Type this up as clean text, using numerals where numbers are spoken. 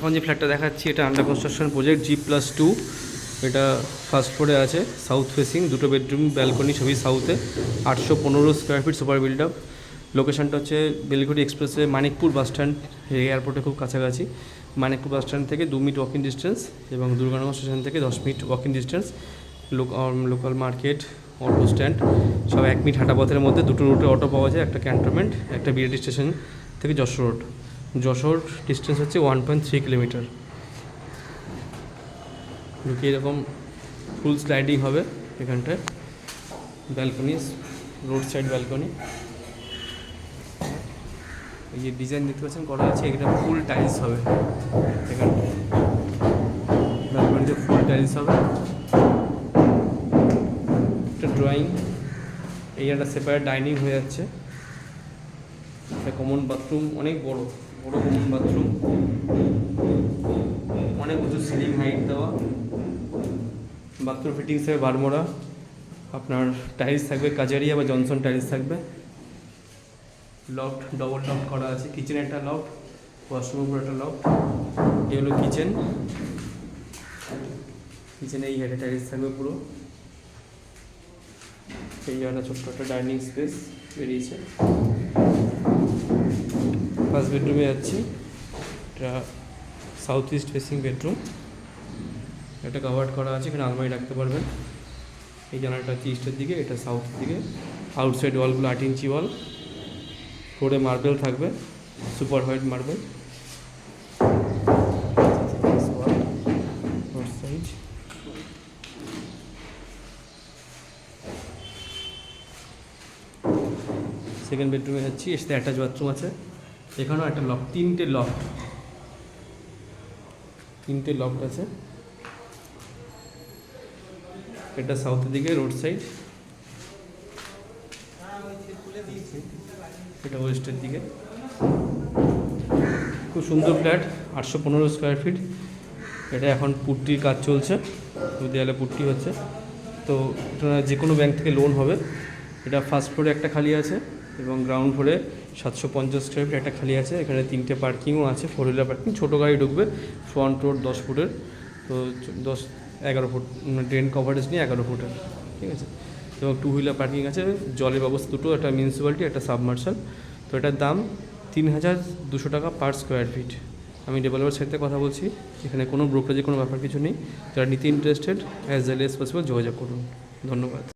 এখন যে ফ্ল্যাটটা দেখাচ্ছি এটা আন্ডার কনস্ট্রাকশন প্রজেক্ট G+2। এটা ফার্স্ট ফ্লোরে আছে, সাউথ ফেসিং, 2টো বেডরুম, ব্যালকনি, সবই সাউথে। 815 square feet, super build up. লোকেশনটা হচ্ছে Belguri expressway, Manikpur bus stand, এয়ারপোর্টে খুব কাছাকাছি। মানিকপুর বাস স্ট্যান্ড থেকে 2 মিনিট ওয়াকিং ডিস্টেন্স এবং দুর্গানগর স্টেশন থেকে 10 minute walking distance. Local market, auto stand সব 1 মিনিট হাঁটা পথের মধ্যে। 2টো রুটে অটো পাওয়া যায়, একটা ক্যান্টনমেন্ট, একটা বিআরটি স্টেশন থেকে যশোর রোড। যশোর ডিস্টেন্স হচ্ছে 1.3 কিলোমিটার। ঢুকে এরকম ফুল স্লাইডিং হবে এখানটায়। Balcony, road side balcony. এই যে ডিজাইন দেখতে পাচ্ছেন করা আছে, এটা ফুল টাইলস হবে এখানটায়। ব্যালকনিতে ফুল টাইলস হবে। একটা ড্রয়িং, এই একটা সেপারেট ডাইনিং হয়ে যাচ্ছে। একটা কমন বাথরুম, অনেক বড় বড় কমন বাথরুম, অনেক উঁচু সিলিং হাইট দেওয়া। বাথরুম ফিটিংস হবে বারমোড়া। আপনার টাইলস থাকবে কাজারিয়া বা জনসন টাইলস থাকবে। লফট, ডবল লফট করা আছে। কিচেন একটা লফট, ওয়াশরুমের উপর একটা লফট। এই হলো কিচেন। কিচেনে এই হেডে টাইলস থাকবে পুরো। এই জায়গাটা ছোট্ট একটা ডাইনিং স্পেস বেরিয়েছে। ফার্স্ট বেডরুমে যাচ্ছি। এটা সাউথ ইস্ট ফেসিং বেডরুম। এটা কাভার্ড করা আছে, এখানে আলমারি রাখতে পারবেন। এই জানালাটা হচ্ছে ইস্টের দিকে, এটা সাউথের দিকে। আউটসাইড ওয়ালগুলো 8 ইঞ্চি ওয়াল। ফ্লোরে মার্বেল থাকবে, সুপার হোয়াইট মার্বেল। সেকেন্ড বেডরুমে যাচ্ছি, এর সাথে অ্যাটাচ বাথরুম আছে। এখানেও একটা লফট, তিনটে লফট আছে। এটা সাউথের দিকে, রোড সাইড। এটা ওয়েস্টের দিকে। খুব সুন্দর ফ্ল্যাট, 815 স্কোয়ার ফিট। এটা এখন পুট্টির কাজ চলছে, দেয়ালে পুট্টি হচ্ছে। তো এটা যে কোনো ব্যাংক থেকে লোন হবে। এটা ফার্স্ট ফ্লোরে একটা খালি আছে এবং গ্রাউন্ড ফ্লোরে 750 স্কোয়ার ফিট একটা খালি আছে। এখানে 3টে পার্কিংও আছে, 4 হুইলার পার্কিং। ছোটো গাড়ি ঢুকবে। ফ্রন্ট রোড 10 ফুটের, তো 11 ফুট ড্রেন কভারেজ নিয়ে 11 ফুটের, ঠিক আছে। এবং 2 হুইলার পার্কিং আছে। জলের ব্যবস্থা দুটো, একটা মিউনিসিপ্যালিটি, একটা সাবমার্শাল। তো এটার দাম 3200 টাকা পার স্কোয়ার ফিট। আমি ডেভেলপার সাথে কথা বলছি, এখানে কোনো ব্রোকারেজের কোনো ব্যাপার কিছু নেই। যারা নিতে interested as early as possible যোগাযোগ করুন। ধন্যবাদ।